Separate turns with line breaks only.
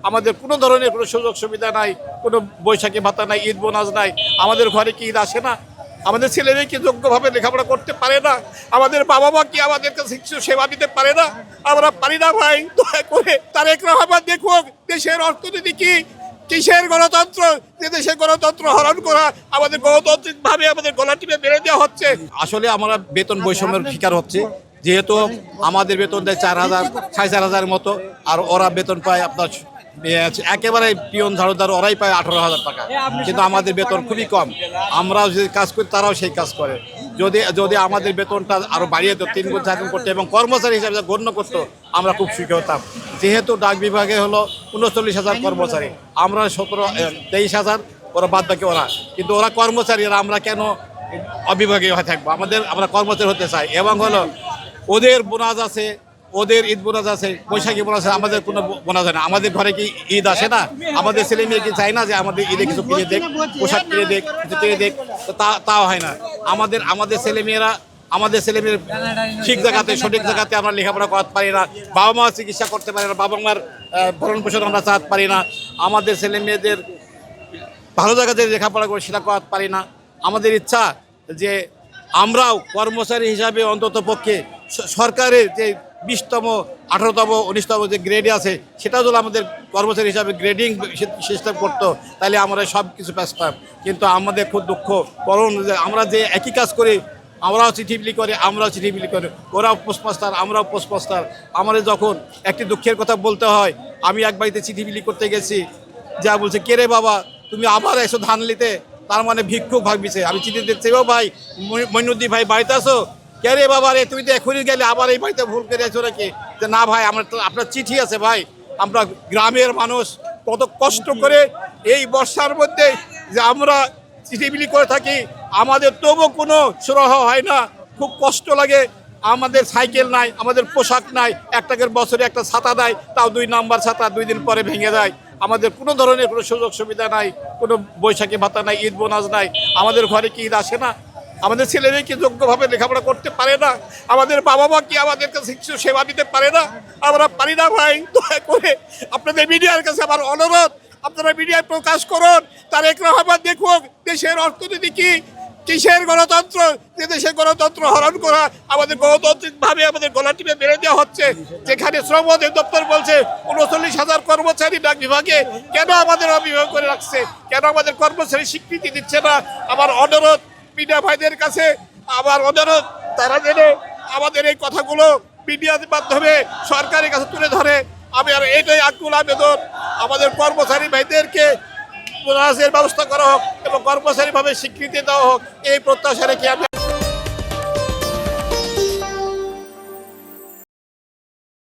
আমাদের কোনো ধরনের কোনো সুযোগ সুবিধা নাই, কোনো বৈশাখী ভাতা নাই, ঈদ বোনাস নাই। আমাদের ঘরে কি ঈদ আসে না? আমাদের ছেলেমেয়ে কি যোগ্যভাবে লেখাপড়া করতে পারে না? আমাদের বাবা মা কি আমাদেরকে কিছু সেবা দিতে পারে না? আমরা পারি না ভাই। দয়া করে তারেক রহমান দেখুক দেশের অর্থনীতি কি, কিসের গণতন্ত্র, যে দেশের গণতন্ত্র হরণ করা, আমাদের গণতান্ত্রিক ভাবে আমাদের গলা টিপে মেরে দেওয়া হচ্ছে। আসলে আমরা বেতন বৈষম্যের শিকার হচ্ছে, যেহেতু আমাদের বেতন দেয় 4,000 4,500 মতো, আর ওরা বেতন পায় আপনার একেবারে পিয়ন ঝাড়ুদার ওরাই পায় 18,000 টাকা, কিন্তু আমাদের বেতন খুবই কম। আমরাও যে কাজ করি তারাও সেই কাজ করে। যদি যদি আমাদের বেতনটা আরও বাড়িয়ে দিত, 3 গুণ 4 গুণ করতো এবং কর্মচারী হিসাবে গণ্য করতো, আমরা খুব সুখী হতাম। যেহেতু ডাক বিভাগে হলো 39,000 কর্মচারী, আমরা 23,000, ওরা বাদ বাকি ওরা, কিন্তু ওরা কর্মচারী, আমরা কেন অবিভাগীয় হয়ে থাকবো? আমরা কর্মচারী হতে চাই। এবং হলো ওদের বোনাস আছে, ওদের ঈদ বোনাস আছে, বৈশাখী বোনাস আছে, আমাদের কোনো বোনাস হয় না। আমাদের ঘরে কি ঈদ আসে না? আমাদের ছেলে মেয়ে কি চায় না যে আমাদের ঈদে কিছু কিনে দেখ, পোশাক কিনে দেখ, কিছু কিনে দেখ? তো তাও হয় না। আমাদের ছেলে মেয়ের ঠিক জায়গাতে, সঠিক জায়গাতে আমরা লেখাপড়া করতে পারি না। বাবা মা চিকিৎসা করতে পারি না, বাবা মার ভরণ পোষণ আমরা চালাতে পারি না। আমাদের ছেলে মেয়েদের ভালো জায়গাতে লেখাপড়া করে সেটা করাতে পারি না। আমাদের ইচ্ছা যে আমরাও কর্মচারী হিসাবে অন্তত পক্ষে সরকারের যে 20তম 18তম 19তম যে গ্রেডে আছে, সেটা যদি আমাদের কর্মচারী হিসাবে গ্রেডিং সিস্টেম করতো, তাহলে আমরা সব কিছু পেতাম। কিন্তু আমাদের খুব দুঃখ করুন যে আমরা যে একই কাজ করি, আমরাও চিঠি বিলি করি, ওরাও পোস্টমাস্টার, আমরাও পোস্টমাস্টার। আমাদের যখন একটি দুঃখের কথা বলতে হয়, আমি এক বাড়িতে চিঠি বিলি করতে গেছি, যা বলছে, কে রে বাবা তুমি আবার এসো ধান নিতে? তার মানে ভিক্ষুক ভাবিছে। আমি চিঠি দিচ্ছি, ও ভাই মইনুদ্দিন ভাই বাড়িতে আসো। কে রে বাবা রে, তুমি তো এখনই গেলে, আবার এই বাড়িতে ভুল করে আছো নাকি? যে না ভাই, আপনার চিঠি আছে ভাই। আমরা গ্রামের মানুষ কত কষ্ট করে এই বর্ষার মধ্যে যে আমরা চিঠি বিলি করে থাকি, আমাদের তবু কোনো সুরাহা হয় না, খুব কষ্ট লাগে। আমাদের সাইকেল নাই, আমাদের পোশাক নাই, একটাকের বছরে একটা ছাতা দেয়, তাও 2 নাম্বার ছাতা 2 দিন পরে ভেঙে যায়। আমাদের কোনো ধরনের কোনো সুযোগ সুবিধা নাই, কোনো বৈশাখী ভাতা নাই, ঈদ বোনাস নাই। আমাদের ঘরে কি ঈদ আসে না? আমাদের ছেলেমেয়ে কি যোগ্যভাবে লেখাপড়া করতে পারে না? আমাদের বাবা মা কি আমাদেরকে কিছু সেবা দিতে পারে না? আমরা পারি না ভাই। দয়া করে আপনাদের মিডিয়ার কাছে আমার অনুরোধ, আপনারা মিডিয়ায় প্রকাশ করুন তারেক রহমান দেখুক দেশের অর্থনীতি কি, কিসের গণতন্ত্র, যে দেশের গণতন্ত্র হরণ করা, আমাদের গণতান্ত্রিক ভাবে আমাদের গলা টিপে মেরে দেওয়া হচ্ছে। যেখানে শ্রম দপ্তর বলছে 39,000 কর্মচারী ডাক বিভাগে, কেন আমাদের অবিভাগ করে রাখছে? কেন আমাদের কর্মচারী স্বীকৃতি দিচ্ছে না? আমার অনুরোধ মিডিয়া ভাইদের কাছে, আমার অনুরোধ, তারা যেন আমাদের এই কথাগুলো মিডিয়ার মাধ্যমে সরকারের কাছে তুলে ধরে। আমি আর এটাই আকুল আবেদন, আমাদের কর্মচারী ভাইদেরকে বোনাসের ব্যবস্থা করা হোক এবং কর্মচারী ভাবে স্বীকৃতি দেওয়া হোক, এই প্রত্যাশা রেখে আমি